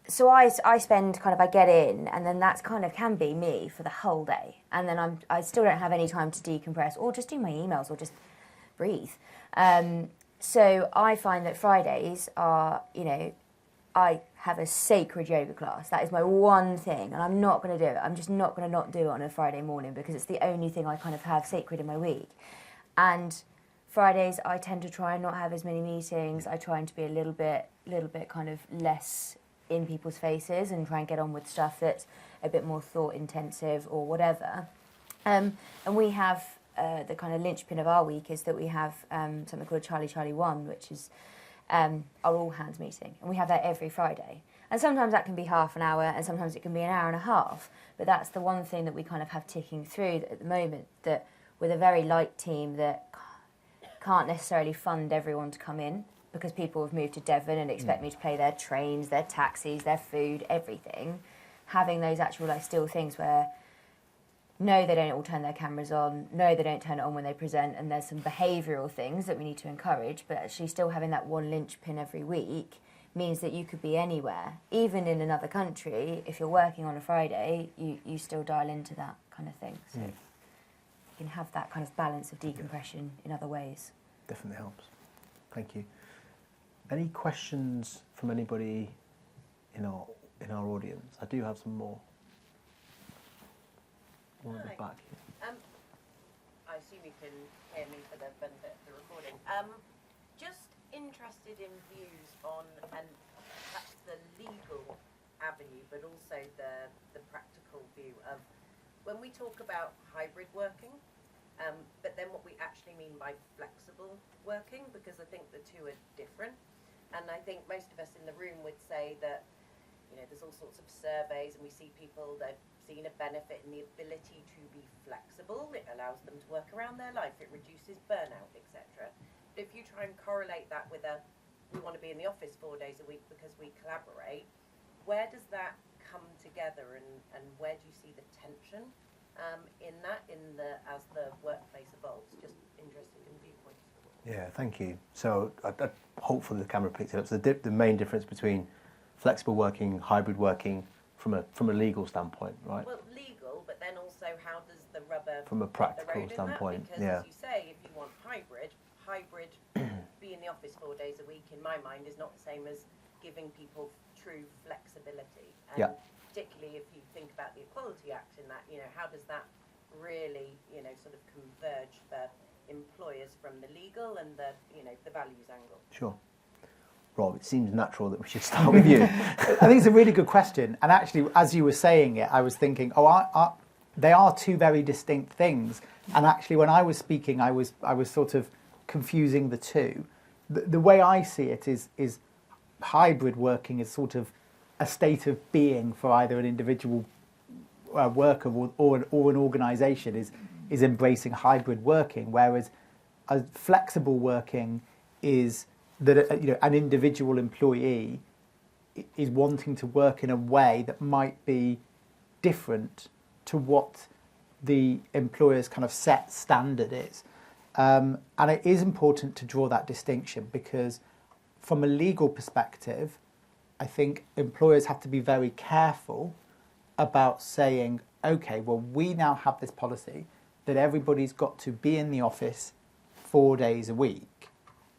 So I spend I get in, and then that's can be me for the whole day, and then I still don't have any time to decompress or just do my emails or just breathe. So I find that Fridays are, I have a sacred yoga class. That is my one thing, and I'm not going to do it. I'm just not going to not do it on a Friday morning because it's the only thing I have sacred in my week. And Fridays, I tend to try and not have as many meetings. I try and to be a little bit less in people's faces and try and get on with stuff that's a bit more thought intensive or whatever. And we have the linchpin of our week is that we have something called Charlie 1, which is our all hands meeting, and we have that every Friday. And sometimes that can be half an hour, and sometimes it can be an hour and a half. But that's the one thing that we have ticking through at the moment, that with a very light team that can't necessarily fund everyone to come in because people have moved to Devon and expect me to pay their trains, their taxis, their food, everything. Having those actual still things where no, they don't all turn their cameras on. No, they don't turn it on when they present. And there's some behavioural things that we need to encourage. But actually still having that one linchpin every week means that you could be anywhere. Even in another country, if you're working on a Friday, you still dial into that kind of thing. So you can have that balance of decompression in other ways. Definitely helps. Thank you. Any questions from anybody in our audience? I do have some more. One at the back here. I assume you can hear me for the benefit of the recording. Just interested in views on, and perhaps the legal avenue, but also the practical view of when we talk about hybrid working, but then what we actually mean by flexible working, because I think the two are different. And I think most of us in the room would say that, you know, there's all sorts of surveys and we see people that seen a benefit in the ability to be flexible. It allows them to work around their life, it reduces burnout, etc. But if you try and correlate that with we want to be in the office 4 days a week because we collaborate, where does that come together, and where do you see the tension in that, as the workplace evolves? Just interested in viewpoints. Yeah, thank you. So hopefully the camera picked it up. So the main difference between flexible working, hybrid working, from a legal standpoint, right? Well, legal, but then also how does the rubber From a hit the practical road in standpoint, that? Because yeah. as you say, if you want hybrid, be in the office 4 days a week, in my mind, is not the same as giving people true flexibility. And Yeah. particularly if you think about the Equality Act in that, you know, how does that really, you know, sort of converge for employers from the legal and the, you know, the values angle? Sure. Rob, it seems natural that we should start with you. I think it's a really good question. And actually, as you were saying it, I was thinking, they are two very distinct things. And actually, when I was speaking, I was sort of confusing the two. The way I see it is hybrid working is sort of a state of being for either an individual worker or an organisation is embracing hybrid working, whereas a flexible working is that, you know, an individual employee is wanting to work in a way that might be different to what the employer's kind of set standard is. And it is important to draw that distinction, because from a legal perspective, I think employers have to be very careful about saying, okay, well, we now have this policy that everybody's got to be in the office 4 days a week.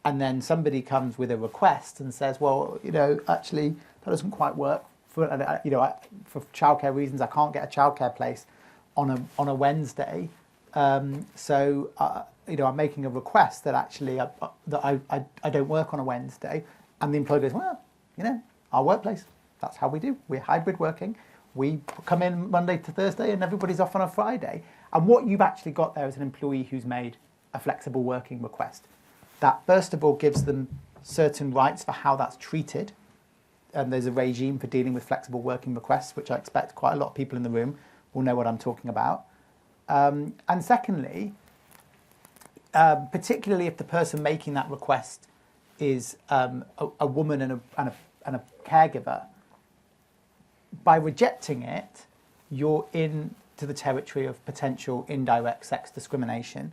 And then somebody comes with a request and says, well, you know, actually, that doesn't quite work. For childcare reasons, I can't get a childcare place on a Wednesday. So, you know, I'm making a request that actually I don't work on a Wednesday. And the employer goes, well, you know, our workplace, that's how we do. We're hybrid working. We come in Monday to Thursday and everybody's off on a Friday. And what you've actually got there is an employee who's made a flexible working request. That, first of all, gives them certain rights for how that's treated. And there's a regime for dealing with flexible working requests, which I expect quite a lot of people in the room will know what I'm talking about. And secondly, particularly if the person making that request is a woman and a caregiver, by rejecting it, you're into the territory of potential indirect sex discrimination,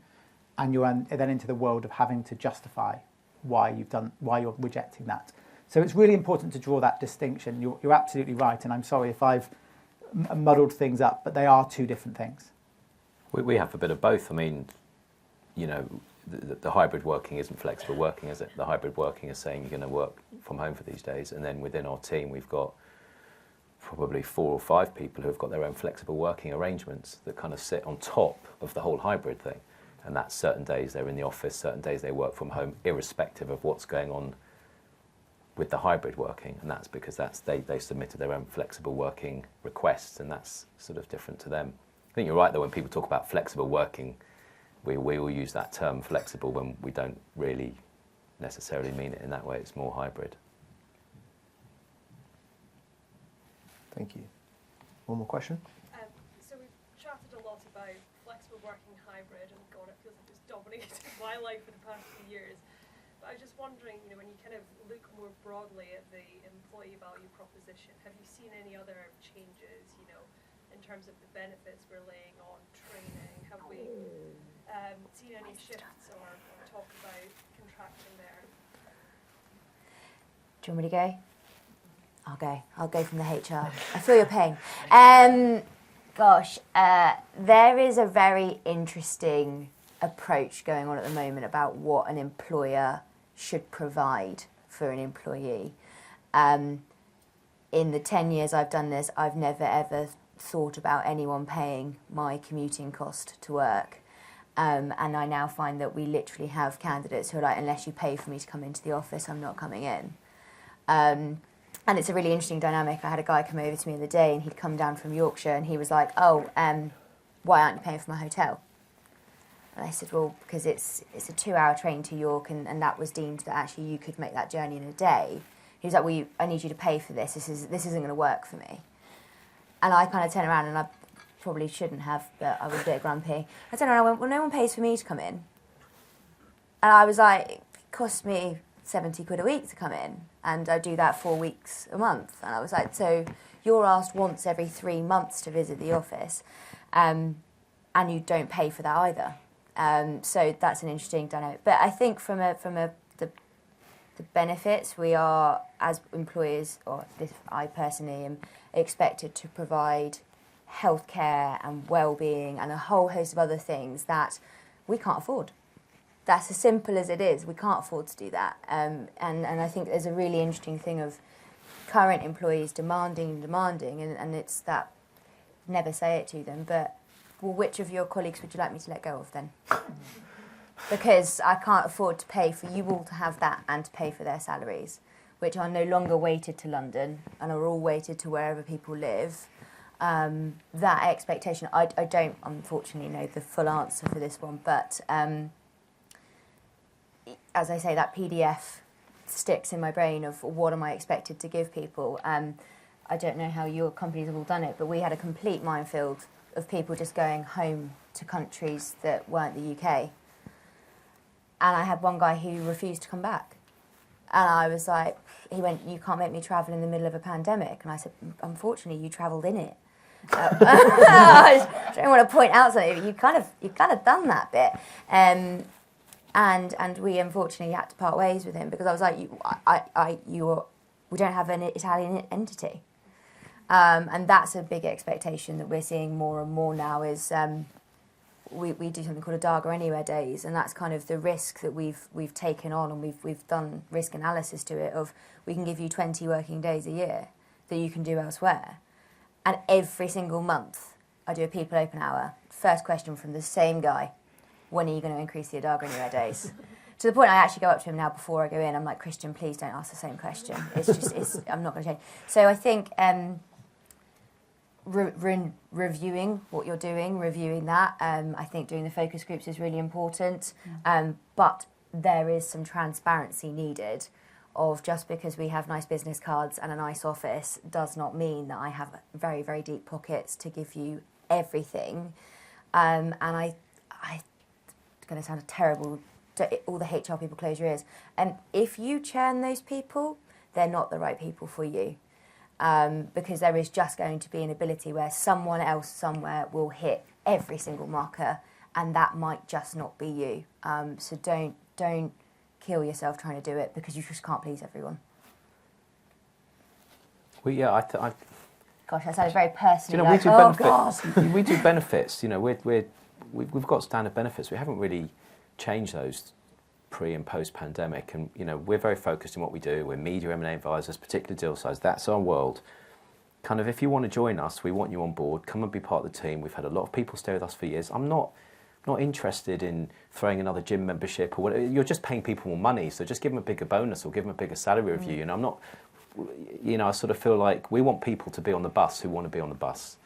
and you're then into the world of having to justify why you're rejecting that. So it's really important to draw that distinction. You're absolutely right, and I'm sorry if I've muddled things up, but they are two different things. We have a bit of both. I mean, you know, the hybrid working isn't flexible working, is it? The hybrid working is saying you're going to work from home for these days, and then within our team we've got probably 4 or 5 people who have got their own flexible working arrangements that kind of sit on top of the whole hybrid thing. And that's certain days they're in the office, certain days they work from home, irrespective of what's going on with the hybrid working. And that's because they submitted their own flexible working requests, and that's sort of different to them. I think you're right, though, when people talk about flexible working, we all use that term flexible when we don't really necessarily mean it in that way. It's more hybrid. Thank you. One more question? So we've chatted a lot about flexible working, hybrid, and God, it feels like it's dominated my life for the past few years. But I was just wondering, you know, when you kind of look more broadly at the employee value proposition, have you seen any other changes, you know, in terms of the benefits we're laying on training? Have we seen any shifts or talk about contracting there? Do you want me to go? I'll go from the HR. I feel your pain. There is a very interesting approach going on at the moment about what an employer should provide for an employee. In the 10 years I've done this, I've never ever thought about anyone paying my commuting cost to work. And I now find that we literally have candidates who are like, unless you pay for me to come into the office, I'm not coming in. And it's a really interesting dynamic. I had a guy come over to me the other day and he'd come down from Yorkshire and he was like, oh, why aren't you paying for my hotel? And I said, well, because it's a 2-hour train to York and that was deemed that actually you could make that journey in a day. He was like, well, I need you to pay for this. This isn't going to work for me. And I kind of turned around and I probably shouldn't have, but I was a bit grumpy. I turned around and I went, well, no one pays for me to come in. And I was like, it cost me 70 quid a week to come in. And I do that 4 weeks a month. And I was like, so you're asked once every 3 months to visit the office. And you don't pay for that either. So that's an interesting dynamic. But I think from the benefits, we are, as employers, or I personally am expected to provide healthcare and well-being and a whole host of other things that we can't afford. That's as simple as it is. We can't afford to do that. And I think there's a really interesting thing of current employees demanding, and it's that, never say it to them, but, well, which of your colleagues would you like me to let go of then? Because I can't afford to pay for you all to have that and to pay for their salaries, which are no longer weighted to London and are all weighted to wherever people live. That expectation, I don't unfortunately know the full answer for this one, but as I say, that PDF sticks in my brain of what am I expected to give people. I don't know how your companies have all done it, but we had a complete minefield of people just going home to countries that weren't the UK. And I had one guy who refused to come back. And I was like, he went, you can't make me travel in the middle of a pandemic. And I said, unfortunately, you travelled in it. I don't want to point out something, but you've kind of done that bit. And we unfortunately had to part ways with him because I was like, we don't have an Italian entity. And that's a big expectation that we're seeing more and more now is we do something called a Darga Anywhere Days, and that's kind of the risk that we've taken on, and we've done risk analysis to it of we can give you 20 working days a year that you can do elsewhere. And every single month I do a people open hour. First question from the same guy, when are you going to increase the Darga Anywhere Days? To the point I actually go up to him now before I go in, I'm like, Christian, please don't ask the same question. I'm not going to change. So I think reviewing what you're doing, reviewing that. I think doing the focus groups is really important. But there is some transparency needed of just because we have nice business cards and a nice office does not mean that I have very, very deep pockets to give you everything. And it's going to sound terrible, all the HR people close your ears. And if you churn those people, they're not the right people for you. Because there is just going to be an ability where someone else somewhere will hit every single marker, and that might just not be you. So don't kill yourself trying to do it because you just can't please everyone. Well, yeah, Gosh, that sounds very personal. You know, like, we do benefits. God. We do benefits. You know, we've got standard benefits. We haven't really changed those pre and post pandemic, and you know we're very focused in what we do. We're media M&A advisors, particular deal size. That's our world. Kind of, if you want to join us, we want you on board. Come and be part of the team. We've had a lot of people stay with us for years. I'm not interested in throwing another gym membership or whatever. You're just paying people more money, so just give them a bigger bonus or give them a bigger salary review. And I'm not, you know, I sort of feel like we want people to be on the bus who want to be on the bus.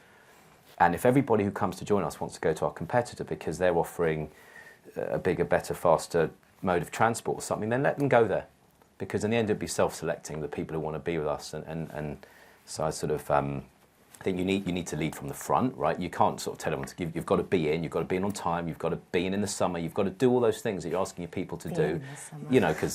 And if everybody who comes to join us wants to go to our competitor because they're offering a bigger, better, faster mode of transport or something, then let them go there, because in the end it'd be self-selecting the people who want to be with us, and so I sort of I think you need to lead from the front, right? You can't sort of tell everyone to give. You've got to be in. You've got to be in on time. You've got to be in the summer. You've got to do all those things that you're asking your people to do. You know, because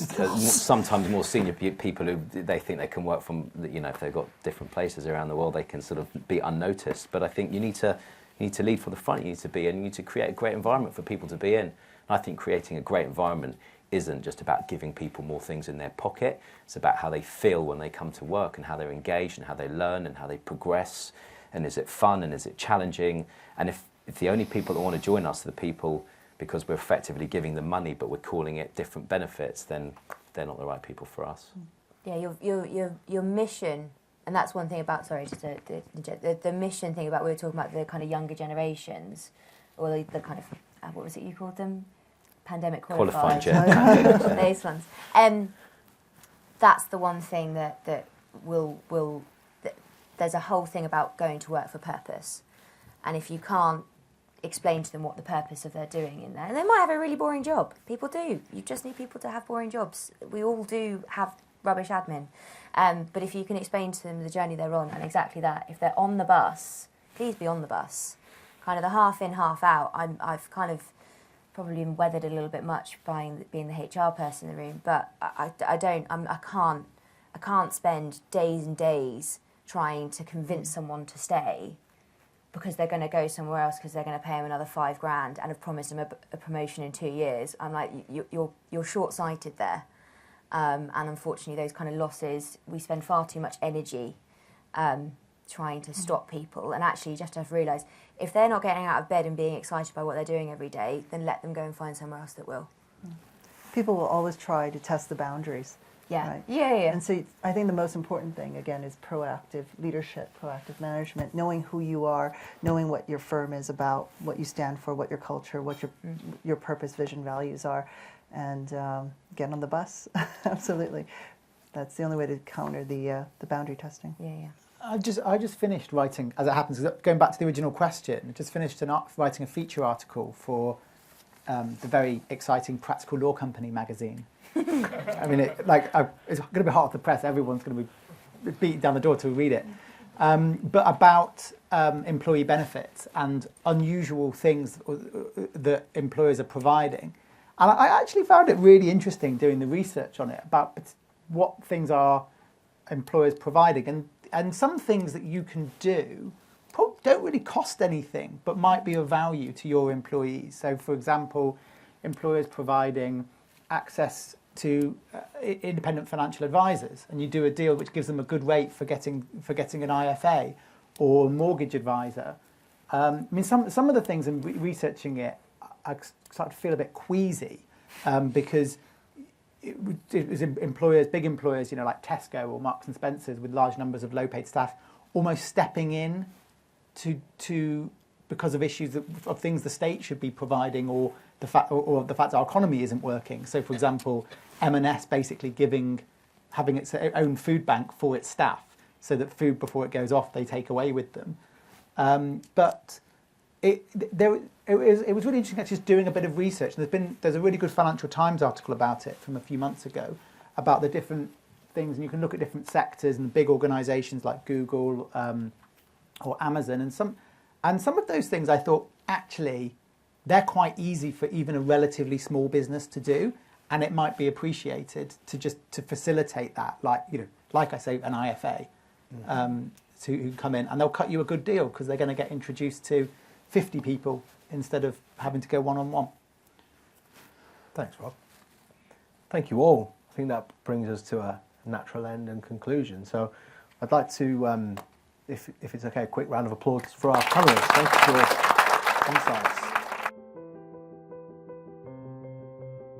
sometimes more senior people who they think they can work from, you know, if they've got different places around the world, they can sort of be unnoticed. But I think you need to lead from the front. You need to be in. You need to create a great environment for people to be in. And I think creating a great environment isn't just about giving people more things in their pocket. It's about how they feel when they come to work and how they're engaged and how they learn and how they progress. And is it fun and is it challenging? And if the only people that want to join us are the people because we're effectively giving them money but we're calling it different benefits, then they're not the right people for us. Yeah, your mission, and that's one thing about, sorry, just the mission thing about, we were talking about the kind of younger generations, or the kind of, what was it you called them? Pandemic qualified. Those ones. That's the one thing that will there's a whole thing about going to work for purpose. And if you can't explain to them what the purpose of their doing in there, and they might have a really boring job. People do. You just need people to have boring jobs. We all do have rubbish admin. But if you can explain to them the journey they're on, and exactly that, if they're on the bus, please be on the bus. Kind of the half in, half out. I've kind of probably been weathered a little bit much by being the HR person in the room, but I can't spend days and days trying to convince someone to stay because they're going to go somewhere else because they're going to pay them another $5,000 and have promised them a promotion in 2 years. I'm like, you're short-sighted there. And unfortunately, those kind of losses, we spend far too much energy trying to stop people. And actually, you just have to realise, if they're not getting out of bed and being excited by what they're doing every day, then let them go and find somewhere else that will. People will always try to test the boundaries. Yeah. Right? Yeah. And so I think the most important thing, again, is proactive leadership, proactive management, knowing who you are, knowing what your firm is about, what you stand for, what your culture, what your purpose, vision, values are, and get on the bus. Absolutely. That's the only way to counter the boundary testing. Yeah. I just finished writing, as it happens, going back to the original question, I just finished writing a feature article for the very exciting Practical Law Company magazine. I mean, it's going to be hot off the press. Everyone's going to be beating down the door to read it. But about employee benefits and unusual things that employers are providing. And I actually found it really interesting doing the research on it about what things are employers providing. And some things that you can do don't really cost anything, but might be of value to your employees. So, for example, employers providing access to independent financial advisors, and you do a deal which gives them a good rate for getting an IFA or a mortgage advisor. I mean, some of the things in researching it, I start to feel a bit queasy because it was employers, big employers, like Tesco or Marks and Spencer's with large numbers of low-paid staff, almost stepping in to because of issues of things the state should be providing, or the fact our economy isn't working. So, for example, M&S basically having its own food bank for its staff, so that food before it goes off they take away with them. But it was really interesting actually just doing a bit of research. There's a really good Financial Times article about it from a few months ago about the different things, and you can look at different sectors and big organisations like Google or Amazon, and some of those things I thought actually they're quite easy for even a relatively small business to do, and it might be appreciated to facilitate that, like I say, an IFA who come in and they'll cut you a good deal because they're going to get introduced to 50 people instead of having to go one-on-one. Thanks, Rob. Thank you all. I think that brings us to a natural end and conclusion. So I'd like to, if it's okay, a quick round of applause for our panellists. Thank you for your insights.